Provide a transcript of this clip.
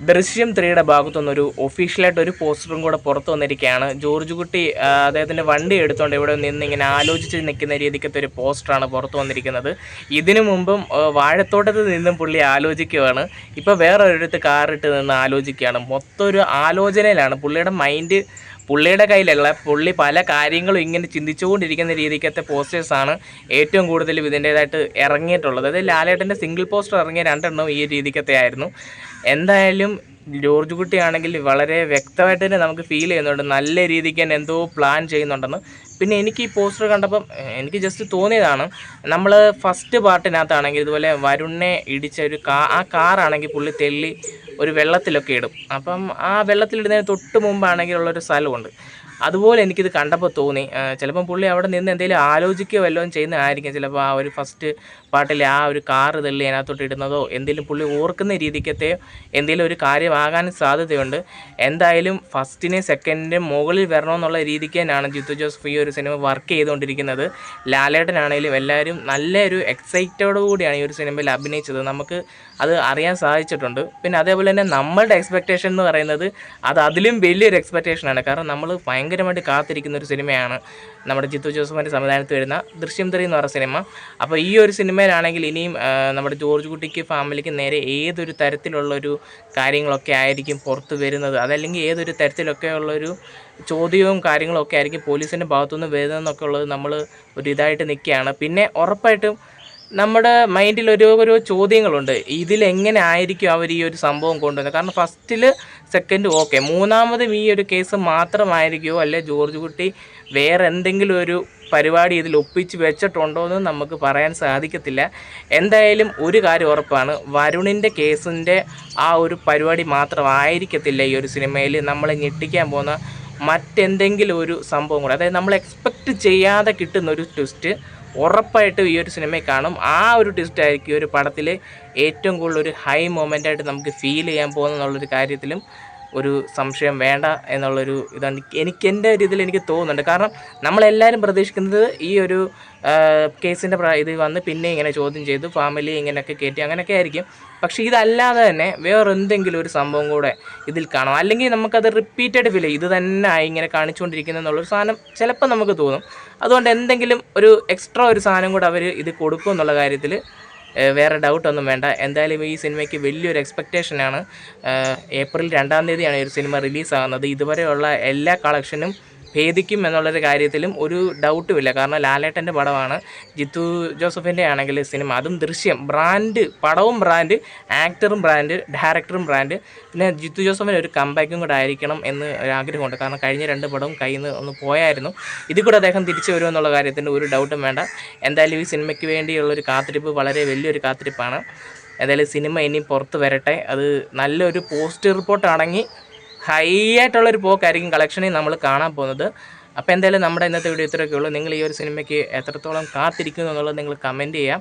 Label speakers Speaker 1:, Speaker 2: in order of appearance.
Speaker 1: ദൃശ്യം 3യുടെ ഭാഗത്തുനിന്നൊരു ഒഫീഷ്യലായിട്ടൊരു പോസ്റ്ററും കൂടെ പുറത്തു വന്നിരിക്കുകയാണ്. ജോർജ് കുട്ടി അദ്ദേഹത്തിൻ്റെ വണ്ടി എടുത്തുകൊണ്ട് ഇവിടെ നിന്ന് ഇങ്ങനെ ആലോചിച്ച് നിൽക്കുന്ന രീതിക്കത്തെ ഒരു പോസ്റ്ററാണ് പുറത്തു വന്നിരിക്കുന്നത്. ഇതിനു മുമ്പും വാഴത്തോട്ടത്തിൽ നിന്നും പുള്ളി ആലോചിക്കുകയാണ്. ഇപ്പോൾ വേറൊരിടത്ത് കാറിട്ട് നിന്ന് ആലോചിക്കുകയാണ്. മൊത്തം ഒരു ആലോചനയിലാണ്. പുള്ളിയുടെ മൈൻഡ് പുള്ളിയുടെ കയ്യിലല്ല. പുള്ളി പല കാര്യങ്ങളും ഇങ്ങനെ ചിന്തിച്ചുകൊണ്ടിരിക്കുന്ന രീതിക്കത്തെ പോസ്റ്റേഴ്സാണ് ഏറ്റവും കൂടുതലും ഇതിൻ്റേതായിട്ട് ഇറങ്ങിയിട്ടുള്ളത്. അതായത് ലാലേട്ടൻ്റെ സിംഗിൾ പോസ്റ്റർ ഇറങ്ങിയ 2 എണ്ണം ഈ രീതിക്കത്തെ ആയിരുന്നു. എന്തായാലും ജോർജ് കുട്ടിയാണെങ്കിൽ വളരെ വ്യക്തമായിട്ട് തന്നെ നമുക്ക് ഫീൽ ചെയ്യുന്നുണ്ട്, നല്ല രീതിക്ക് തന്നെ എന്തോ പ്ലാൻ ചെയ്യുന്നുണ്ടെന്ന്. പിന്നെ എനിക്ക് ഈ പോസ്റ്റർ കണ്ടപ്പം എനിക്ക് ജസ്റ്റ് തോന്നിയതാണ്, നമ്മൾ ഫസ്റ്റ് പാർട്ടിനകത്താണെങ്കിൽ ഇതുപോലെ വരുണിനെ ഇടിച്ച ഒരു ആ കാറാണെങ്കിൽ പുള്ളി തെള്ളി ഒരു വെള്ളത്തിലൊക്കെ ഇടും. അപ്പം ആ വെള്ളത്തിലിടുന്നതിന് തൊട്ട് മുമ്പാണെങ്കിൽ ഉള്ളൊരു സ്ഥലമുണ്ട്. അതുപോലെ എനിക്കിത് കണ്ടപ്പോൾ തോന്നി, ചിലപ്പം പുള്ളി അവിടെ നിന്ന് എന്തെങ്കിലും ആലോചിക്കുകയോ വല്ലതും ചെയ്യുന്നതായിരിക്കും. ചിലപ്പോൾ ആ ഒരു ഫസ്റ്റ് പാട്ടിൽ ആ ഒരു കാറ് തള്ളി അതിനകത്തോട്ട് ഇടുന്നതോ എന്തെങ്കിലും പുള്ളി ഓർക്കുന്ന രീതിക്കത്തെ എന്തെങ്കിലും ഒരു കാര്യമാകാൻ സാധ്യതയുണ്ട്. എന്തായാലും ഫസ്റ്റിനും സെക്കൻഡിനും മുകളിൽ വരണമെന്നുള്ള രീതിക്ക് തന്നെയാണ് ജിത്തു ജോസഫ് ഈ ഒരു സിനിമ വർക്ക് ചെയ്തുകൊണ്ടിരിക്കുന്നത്. ലാലേട്ടനാണെങ്കിലും എല്ലാവരും നല്ലൊരു എക്സൈറ്റോടു കൂടിയാണ് ഈ ഒരു സിനിമയിൽ അഭിനയിച്ചത്. നമുക്ക് അത് അറിയാൻ സാധിച്ചിട്ടുണ്ട്. പിന്നെ അതേപോലെ തന്നെ നമ്മളുടെ എക്സ്പെക്റ്റേഷൻ എന്ന് പറയുന്നത് അതിലും വലിയൊരു എക്സ്പെക്റ്റേഷനാണ്. കാരണം നമ്മൾ ഭയങ്കരമായിട്ട് കാത്തിരിക്കുന്ന ഒരു സിനിമയാണ് നമ്മുടെ ജിത്തു ജോസഫിൻ്റെ സംവിധാനത്തിൽ വരുന്ന ദൃശ്യം 3 എന്ന് പറയുന്ന സിനിമ. അപ്പോൾ ഈ ഒരു സിനിമയിലാണെങ്കിൽ ഇനിയും നമ്മുടെ ജോർജ് കുട്ടിക്ക് ഫാമിലിക്ക് നേരെ ഏതൊരു തരത്തിലുള്ളൊരു കാര്യങ്ങളൊക്കെ ആയിരിക്കും പുറത്ത് വരുന്നത്, അതല്ലെങ്കിൽ ഏതൊരു തരത്തിലൊക്കെ ഉള്ളൊരു ചോദ്യവും കാര്യങ്ങളൊക്കെ ആയിരിക്കും പോലീസിൻ്റെ ഭാഗത്തുനിന്ന് വരുന്നതെന്നൊക്കെ ഉള്ളത് നമ്മൾ ഒരു ഇതായിട്ട് നിൽക്കുകയാണ്. പിന്നെ ഉറപ്പായിട്ടും നമ്മുടെ മൈൻഡിൽ ഓരോ ചോദ്യങ്ങളുണ്ട്, ഇതിലെങ്ങനെ ആയിരിക്കും അവർ ഈ ഒരു സംഭവം കൊണ്ടുവന്നത്. കാരണം ഫസ്റ്റിൽ സെക്കൻഡ് ഓക്കെ, മൂന്നാമതും ഈ ഒരു കേസ് മാത്രമായിരിക്കുമോ അല്ലെ ജോർജ് കുട്ടി വേറെ എന്തെങ്കിലും ഒരു പരിപാടി ഇതിൽ ഒപ്പിച്ച് വെച്ചിട്ടുണ്ടോ എന്ന് നമുക്ക് പറയാൻ സാധിക്കത്തില്ല. എന്തായാലും ഒരു കാര്യം ഉറപ്പാണ്, വരുണിൻ്റെ കേസിൻ്റെ ആ ഒരു പരിപാടി മാത്രമായിരിക്കത്തില്ല ഈ ഒരു സിനിമയിൽ നമ്മളെ ഞെട്ടിക്കാൻ പോകുന്ന മറ്റെന്തെങ്കിലും ഒരു സംഭവം കൂടെ. അതായത് നമ്മൾ എക്സ്പെക്റ്റ് ചെയ്യാതെ കിട്ടുന്ന ഒരു ട്വിസ്റ്റ് ഉറപ്പായിട്ടും ഈ ഒരു സിനിമയിൽ കാണും. ആ ഒരു ട്വിസ്റ്റ് ആയിരിക്കും ഈ ഒരു പടത്തിൽ ഏറ്റവും കൂടുതൽ ഒരു ഹൈ മൊമെൻ്റായിട്ട് നമുക്ക് ഫീൽ ചെയ്യാൻ പോകുന്നതെന്നുള്ളൊരു കാര്യത്തിലും ഒരു സംശയം വേണ്ട എന്നുള്ളൊരു ഇതാണ് എൻ്റെ ഒരു ഇതിൽ എനിക്ക് തോന്നുന്നുണ്ട്. കാരണം നമ്മളെല്ലാവരും പ്രതീക്ഷിക്കുന്നത് ഈ ഒരു കേസിൻ്റെ ഇത് വന്ന് പിന്നെ ഇങ്ങനെ ചോദ്യം ചെയ്തു ഫാമിലി ഇങ്ങനെയൊക്കെ കയറ്റി അങ്ങനെയൊക്കെ ആയിരിക്കും. പക്ഷേ ഇതല്ലാതെ തന്നെ വേറെ എന്തെങ്കിലും ഒരു സംഭവം കൂടെ ഇതിൽ കാണാം. അല്ലെങ്കിൽ നമുക്കത് റിപ്പീറ്റഡ് ഫീൽ ചെയ്യും, ഇത് തന്നെ ഇങ്ങനെ കാണിച്ചുകൊണ്ടിരിക്കുന്നു എന്നുള്ളൊരു സാധനം ചിലപ്പോൾ നമുക്ക് തോന്നും. അതുകൊണ്ട് എന്തെങ്കിലും ഒരു എക്സ്ട്രാ ഒരു സാധനം കൂടെ അവർ ഇത് കൊടുക്കും എന്നുള്ള കാര്യത്തിൽ വേറെ ഡൗട്ടൊന്നും വേണ്ട. എന്തായാലും ഈ സിനിമയ്ക്ക് വലിയൊരു എക്സ്പെക്റ്റേഷനാണ്. ഏപ്രിൽ 2-ാം തീയതിയാണ് ഈ ഒരു സിനിമ റിലീസാകുന്നത്. ഇതുവരെയുള്ള എല്ലാ കളക്ഷനും ഭേദിക്കും എന്നുള്ളൊരു കാര്യത്തിലും ഒരു ഡൗട്ടുമില്ല. കാരണം ലാലേട്ടൻ്റെ പടമാണ്, ജിത്തു ജോസഫിൻ്റെ ആണെങ്കിൽ സിനിമ, അതും ദൃശ്യം ബ്രാൻഡ്, പടവും ബ്രാൻഡ്, ആക്ടറും ബ്രാൻഡ്, ഡയറക്ടറും ബ്രാൻഡ്. പിന്നെ ജിത്തു ജോസഫിന് ഒരു കംബാക്കും കൂടെ ആയിരിക്കണം എന്ന് ഒരാഗ്രഹമുണ്ട്. കാരണം കഴിഞ്ഞ 2 പടവും കയ്യിൽ നിന്ന് ഒന്ന് പോയായിരുന്നു. ഇതിൽ കൂടെ അദ്ദേഹം തിരിച്ചു വരുമെന്നുള്ള കാര്യത്തിൻ്റെ ഒരു ഡൗട്ടും വേണ്ട. എന്തായാലും ഈ സിനിമയ്ക്ക് വേണ്ടിയുള്ളൊരു കാത്തിരിപ്പ് വളരെ വലിയൊരു കാത്തിരിപ്പാണ്. എന്തായാലും സിനിമ ഇനിയും പുറത്ത് വരട്ടെ. അത് നല്ലൊരു പോസ്റ്റ് റിപ്പോർട്ടാണെങ്കിൽ ഹൈ ആയിട്ടുള്ളൊരു പോക്കായിരിക്കും കളക്ഷനിൽ നമ്മൾ കാണാൻ പോകുന്നത്. അപ്പോൾ എന്തായാലും നമ്മുടെ ഇന്നത്തെ വീഡിയോ ഇത്രയൊക്കെ ഉള്ളൂ. നിങ്ങൾ ഈ ഒരു സിനിമയ്ക്ക് എത്രത്തോളം കാത്തിരിക്കുന്നു എന്നുള്ളത് നിങ്ങൾ കമൻറ്റ് ചെയ്യാം.